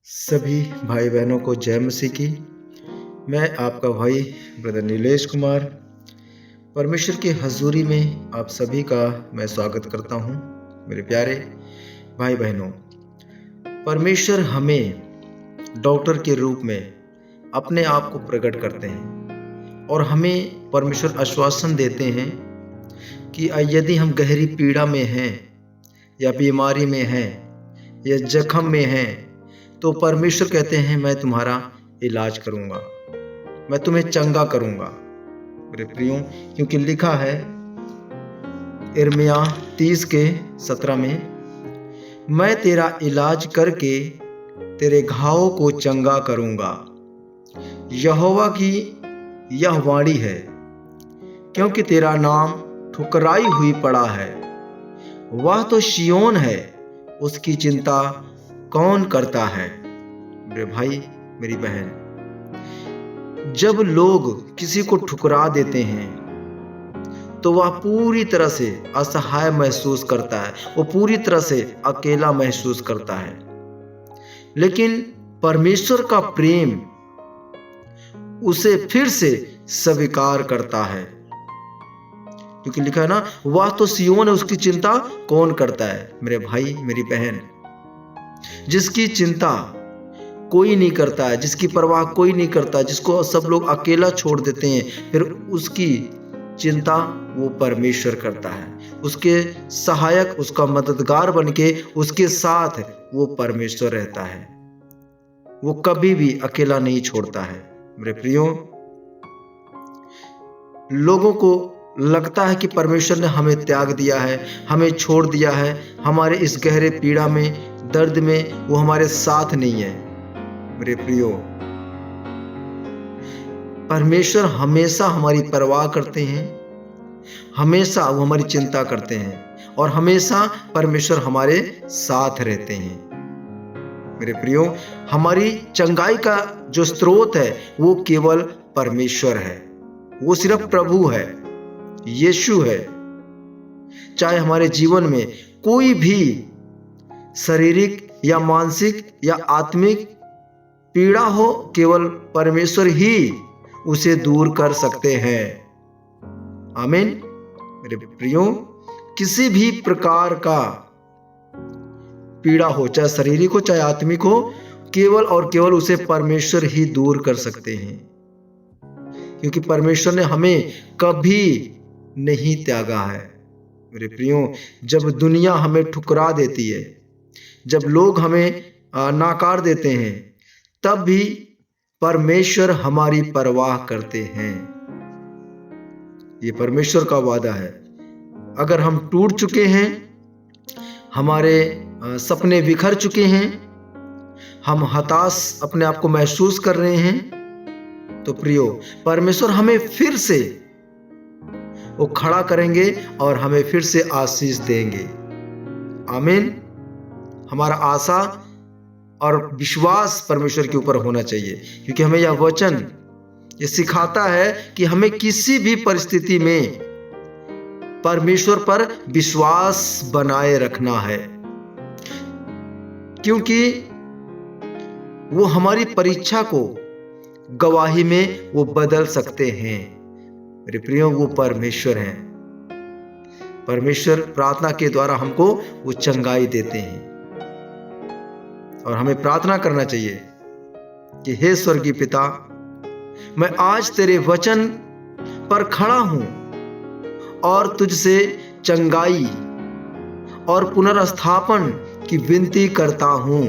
सभी भाई बहनों को जय मसीह की। मैं आपका भाई ब्रदर नीलेश कुमार परमेश्वर की हजूरी में आप सभी का मैं स्वागत करता हूं। मेरे प्यारे भाई बहनों, परमेश्वर हमें डॉक्टर के रूप में अपने आप को प्रकट करते हैं और हमें परमेश्वर आश्वासन देते हैं कि यदि हम गहरी पीड़ा में हैं या बीमारी में हैं या जख्म में हैं तो परमेश्वर कहते हैं मैं तुम्हारा इलाज करूंगा, मैं तुम्हें चंगा करूंगा। मेरे प्रियो, क्योंकि लिखा है यिर्मयाह 30:17 में, मैं तेरा इलाज करके तेरे घावों को चंगा करूंगा। यहोवा की यह वाणी है, क्योंकि तेरा नाम ठुकराई हुई पड़ा है। वह तो सिय्योन है, उसकी चिंता कौन करता है। मेरे भाई मेरी बहन, जब लोग किसी को ठुकरा देते हैं तो वह पूरी तरह से असहाय महसूस करता है, वो पूरी तरह से अकेला महसूस करता है। लेकिन परमेश्वर का प्रेम उसे फिर से स्वीकार करता है, क्योंकि लिखा है ना, वह तो सिय्योन है, उसकी चिंता कौन करता है। मेरे भाई मेरी बहन, जिसकी चिंता कोई नहीं करता है, जिसकी परवाह कोई नहीं करता, जिसको सब लोग अकेला छोड़ देते हैं, फिर उसकी चिंता वो परमेश्वर करता है। उसके सहायक, उसका मददगार बनके उसके साथ वो परमेश्वर रहता है। वो कभी भी अकेला नहीं छोड़ता है। मेरे प्रियो, लोगों को लगता है कि परमेश्वर ने हमें त्याग दिया है, हमें छोड़ दिया है, हमारे इस गहरे पीड़ा में, दर्द में वो हमारे साथ नहीं है। मेरे प्रियो, परमेश्वर हमेशा हमारी परवाह करते हैं, हमेशा वो हमारी चिंता करते हैं और हमेशा परमेश्वर हमारे साथ रहते हैं। मेरे प्रियो, हमारी चंगाई का जो स्रोत है वो केवल परमेश्वर है, वो सिर्फ प्रभु है, यीशु है। चाहे हमारे जीवन में कोई भी शारीरिक या मानसिक या आत्मिक पीड़ा हो, केवल परमेश्वर ही उसे दूर कर सकते हैं। आमीन। मेरे प्रियो, किसी भी प्रकार का पीड़ा हो, चाहे शारीरिक हो चाहे आत्मिक हो, केवल और केवल उसे परमेश्वर ही दूर कर सकते हैं, क्योंकि परमेश्वर ने हमें कभी नहीं त्यागा है। मेरे प्रियो, जब दुनिया हमें ठुकरा देती है, जब लोग हमें नाकार देते हैं, तब भी परमेश्वर हमारी परवाह करते हैं। ये परमेश्वर का वादा है। अगर हम टूट चुके हैं, हमारे सपने बिखर चुके हैं, हम हताश अपने आप को महसूस कर रहे हैं, तो प्रियो, परमेश्वर हमें फिर से वो खड़ा करेंगे और हमें फिर से आशीष देंगे। आमीन। हमारा आशा और विश्वास परमेश्वर के ऊपर होना चाहिए, क्योंकि हमें यह वचन ये सिखाता है कि हमें किसी भी परिस्थिति में परमेश्वर पर विश्वास बनाए रखना है, क्योंकि वो हमारी परीक्षा को गवाही में वो बदल सकते हैं। मेरे प्रियो, वो परमेश्वर हैं। परमेश्वर प्रार्थना के द्वारा हमको वो चंगाई देते हैं और हमें प्रार्थना करना चाहिए कि हे स्वर्गीय पिता, मैं आज तेरे वचन पर खड़ा हूं और तुझसे चंगाई और पुनर्स्थापन की विनती करता हूं।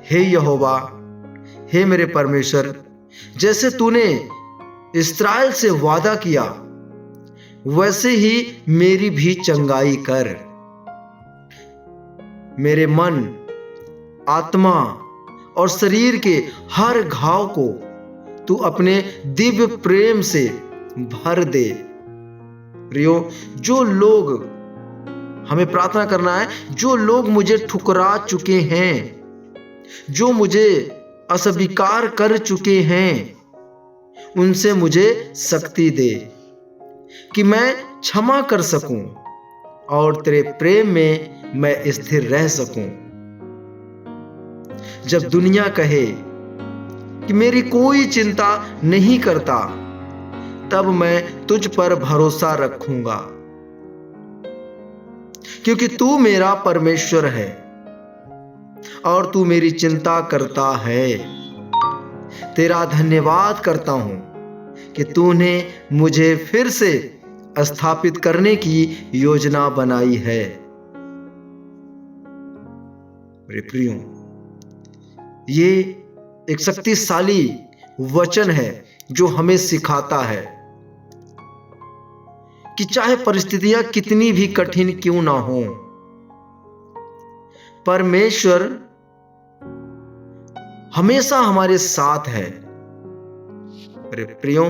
हे यहोवा, हे मेरे परमेश्वर, जैसे तूने इस्राएल से वादा किया, वैसे ही मेरी भी चंगाई कर। मेरे मन, आत्मा और शरीर के हर घाव को तू अपने दिव्य प्रेम से भर दे। प्रियो, जो लोग, हमें प्रार्थना करना है, जो लोग मुझे ठुकरा चुके हैं, जो मुझे अस्वीकार कर चुके हैं, उनसे मुझे शक्ति दे कि मैं क्षमा कर सकूं और तेरे प्रेम में मैं स्थिर रह सकूं। जब दुनिया कहे कि मेरी कोई चिंता नहीं करता, तब मैं तुझ पर भरोसा रखूंगा, क्योंकि तू मेरा परमेश्वर है और तू मेरी चिंता करता है। तेरा धन्यवाद करता हूं कि तूने मुझे फिर से स्थापित करने की योजना बनाई है। मेरे प्रियो, ये एक शक्तिशाली वचन है जो हमें सिखाता है कि चाहे परिस्थितियां कितनी भी कठिन क्यों ना हो, परमेश्वर हमेशा हमारे साथ है। मेरे प्रियो,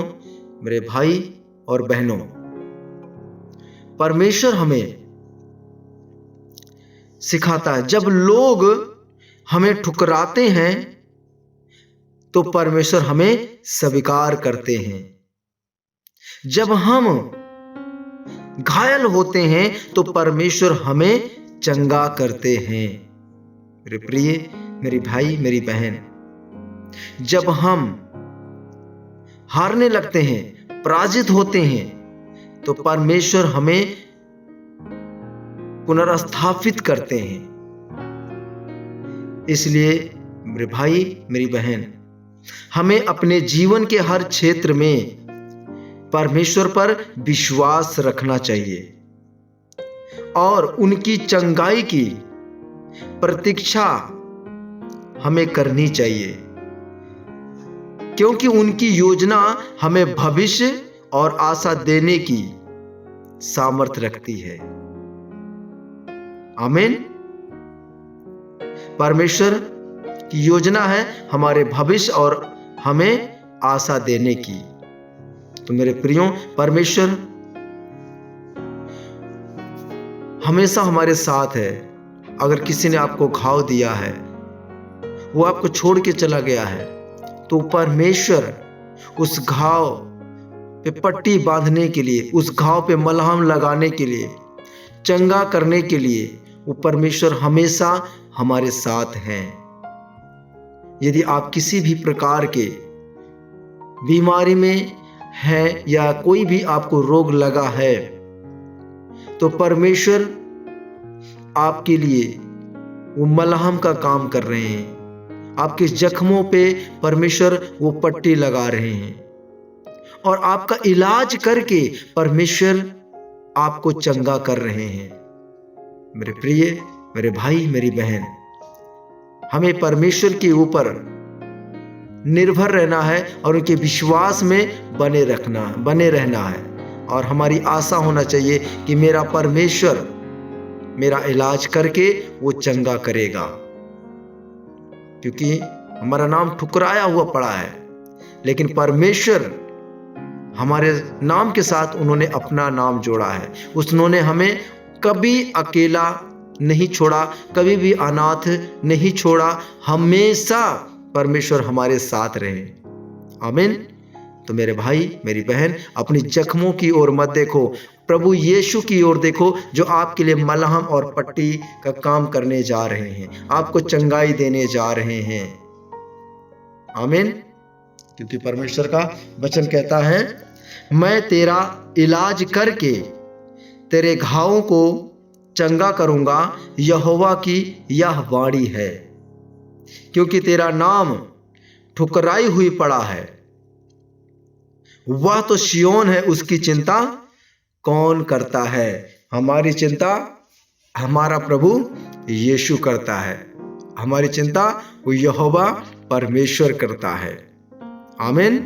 मेरे भाई और बहनों, परमेश्वर हमें सिखाता है। जब लोग हमें ठुकराते हैं तो परमेश्वर हमें स्वीकार करते हैं। जब हम घायल होते हैं तो परमेश्वर हमें चंगा करते हैं। मेरे प्रिय, मेरी भाई, मेरी बहन, जब हम हारने लगते हैं, पराजित होते हैं, तो परमेश्वर हमें पुनर्स्थापित करते हैं। इसलिए मेरे भाई, मेरी बहन, हमें अपने जीवन के हर क्षेत्र में परमेश्वर पर विश्वास रखना चाहिए और उनकी चंगाई की प्रतीक्षा हमें करनी चाहिए, क्योंकि उनकी योजना हमें भविष्य और आशा देने की सामर्थ्य रखती है। आमीन। परमेश्वर की योजना है हमारे भविष्य और हमें आशा देने की। तो मेरे प्रियो, परमेश्वर हमेशा हमारे साथ है। अगर किसी ने आपको घाव दिया है, वो आपको छोड़ के चला गया है, तो परमेश्वर उस घाव पे पट्टी बांधने के लिए, उस घाव पे मलहम लगाने के लिए, चंगा करने के लिए, वो परमेश्वर हमेशा हमारे साथ हैं। यदि आप किसी भी प्रकार के बीमारी में हैं या कोई भी आपको रोग लगा है, तो परमेश्वर आपके लिए वो मलहम का काम कर रहे हैं। आपके जख्मों पे परमेश्वर वो पट्टी लगा रहे हैं और आपका इलाज करके परमेश्वर आपको चंगा कर रहे हैं। मेरे प्रिय, मेरे भाई, मेरी बहन, हमें परमेश्वर के ऊपर निर्भर रहना है और उनके विश्वास में बने रहना है। और हमारी आशा होना चाहिए कि मेरा परमेश्वर मेरा इलाज करके वो चंगा करेगा, क्योंकि हमारा नाम ठुकराया हुआ पड़ा है, लेकिन परमेश्वर हमारे नाम के साथ उन्होंने अपना नाम जोड़ा है। उन्होंने हमें कभी अकेला नहीं छोड़ा, कभी भी अनाथ नहीं छोड़ा। हमेशा परमेश्वर हमारे साथ रहे। आमीन। तो मेरे भाई, मेरी बहन, अपनी जख्मों की ओर मत देखो, प्रभु यीशु की ओर देखो, जो आपके लिए मलहम और पट्टी का काम करने जा रहे हैं, आपको चंगाई देने जा रहे हैं। आमीन। क्योंकि परमेश्वर का वचन कहता है, मैं तेरा इलाज करके तेरे घावों को चंगा करूंगा, यहोवा की यह वाणी है। क्योंकि तेरा नाम ठुकराई हुई पड़ा है, वह तो सिय्योन है, उसकी चिंता कौन करता है? हमारी चिंता हमारा प्रभु यीशु करता है। हमारी चिंता वो यहोवा परमेश्वर करता है। आमीन।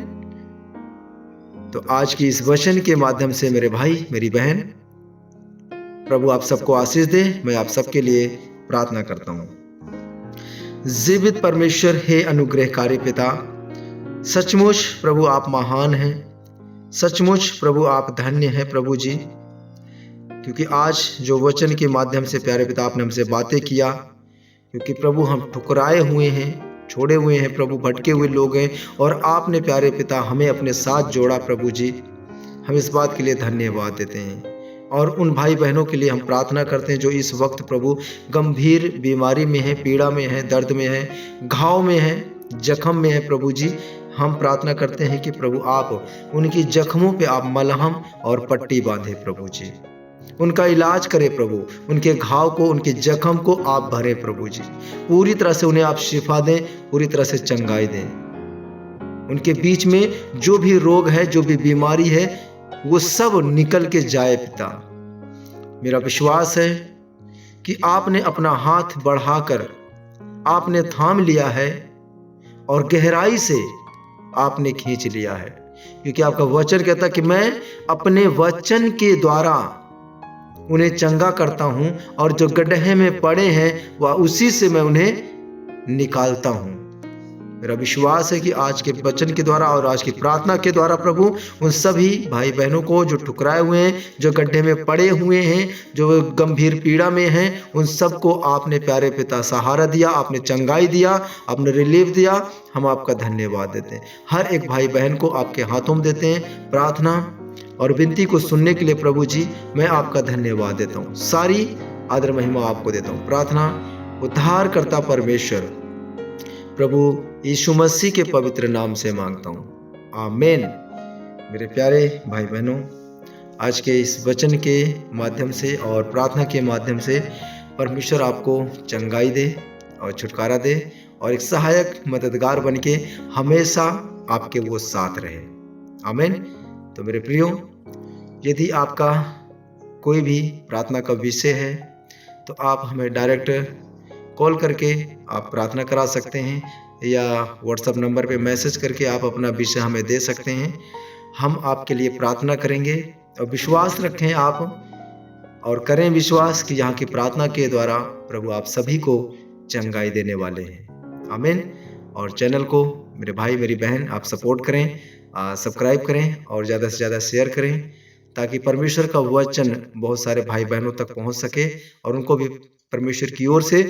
तो आज की इस वचन के माध्यम से मेरे भाई, मेरी बहन, प्रभु आप सबको आशीष दे। मैं आप सबके लिए प्रार्थना करता हूं। जीवित परमेश्वर, हे अनुग्रहकारी पिता, सचमुच प्रभु आप महान हैं, सचमुच प्रभु आप धन्य हैं प्रभु जी, क्योंकि आज जो वचन के माध्यम से प्यारे पिता आपने हमसे बातें किया, क्योंकि प्रभु हम ठुकराए हुए हैं, छोड़े हुए हैं प्रभु, भटके हुए लोग हैं, और आपने प्यारे पिता हमें अपने साथ जोड़ा प्रभु जी। हम इस बात के लिए धन्यवाद देते हैं और उन भाई बहनों के लिए हम प्रार्थना करते हैं जो इस वक्त प्रभु गंभीर बीमारी में है, पीड़ा में है, दर्द में है, घाव में है, जख्म में है। प्रभु जी, हम प्रार्थना करते हैं कि प्रभु आप उनकी जख्मों पे आप मलहम और पट्टी बांधे। प्रभु जी, उनका इलाज करें प्रभु, उनके घाव को, उनके जख्म को आप भरें प्रभु जी। पूरी तरह से उन्हें आप शिफा दें, पूरी तरह से चंगाई दें। उनके बीच में जो भी रोग है, जो भी बीमारी है, वो सब निकल के जाए पिता। मेरा विश्वास है कि आपने अपना हाथ बढ़ाकर आपने थाम लिया है और गहराई से आपने खींच लिया है, क्योंकि आपका वचन कहता है कि मैं अपने वचन के द्वारा उन्हें चंगा करता हूं और जो गड्ढे में पड़े हैं वह उसी से मैं उन्हें निकालता हूं। मेरा विश्वास है कि आज के वचन के द्वारा और आज की प्रार्थना के द्वारा प्रभु उन सभी भाई बहनों को जो ठुकराए हुए हैं, जो गड्ढे में पड़े हुए हैं, जो गंभीर पीड़ा में हैं, उन सबको आपने प्यारे पिता सहारा दिया, आपने चंगाई दिया, आपने रिलीफ दिया। हम आपका धन्यवाद देते हैं। हर एक भाई बहन को आपके हाथों में देते हैं। प्रार्थना और विनती को सुनने के लिए प्रभु जी मैं आपका धन्यवाद देता हूँ। सारी आदर महिमा आपको देता हूँ। प्रार्थना उद्धारकर्ता परमेश्वर प्रभु यीशु मसीह के पवित्र नाम से मांगता हूँ, आमीन। मेरे प्यारे भाई बहनों, आज के इस वचन के माध्यम से और प्रार्थना के माध्यम से परमेश्वर आपको चंगाई दे और छुटकारा दे और एक सहायक मददगार बन के हमेशा आपके वो साथ रहे, आमीन। तो मेरे प्रियो, यदि आपका कोई भी प्रार्थना का विषय है तो आप हमें डायरेक्ट कॉल करके आप प्रार्थना करा सकते हैं या व्हाट्सएप नंबर पे मैसेज करके आप अपना विषय हमें दे सकते हैं। हम आपके लिए प्रार्थना करेंगे और विश्वास रखें आप और करें विश्वास कि यहाँ की प्रार्थना के द्वारा प्रभु आप सभी को चंगाई देने वाले हैं, आमीन। और चैनल को मेरे भाई मेरी बहन आप सपोर्ट करें, सब्सक्राइब करें और ज़्यादा से ज़्यादा शेयर करें, ताकि परमेश्वर का वचन बहुत सारे भाई बहनों तक पहुंच सके और उनको भी परमेश्वर की ओर से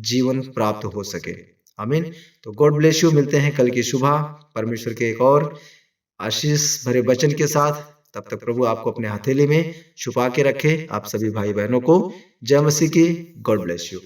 जीवन प्राप्त हो सके, आमीन। तो गॉड ब्लेस यू। मिलते हैं कल की सुबह परमेश्वर के एक और आशीष भरे वचन के साथ। तब तक प्रभु आपको अपने हथेली में छुपा के रखे। आप सभी भाई बहनों को जय मसीह की। God bless you.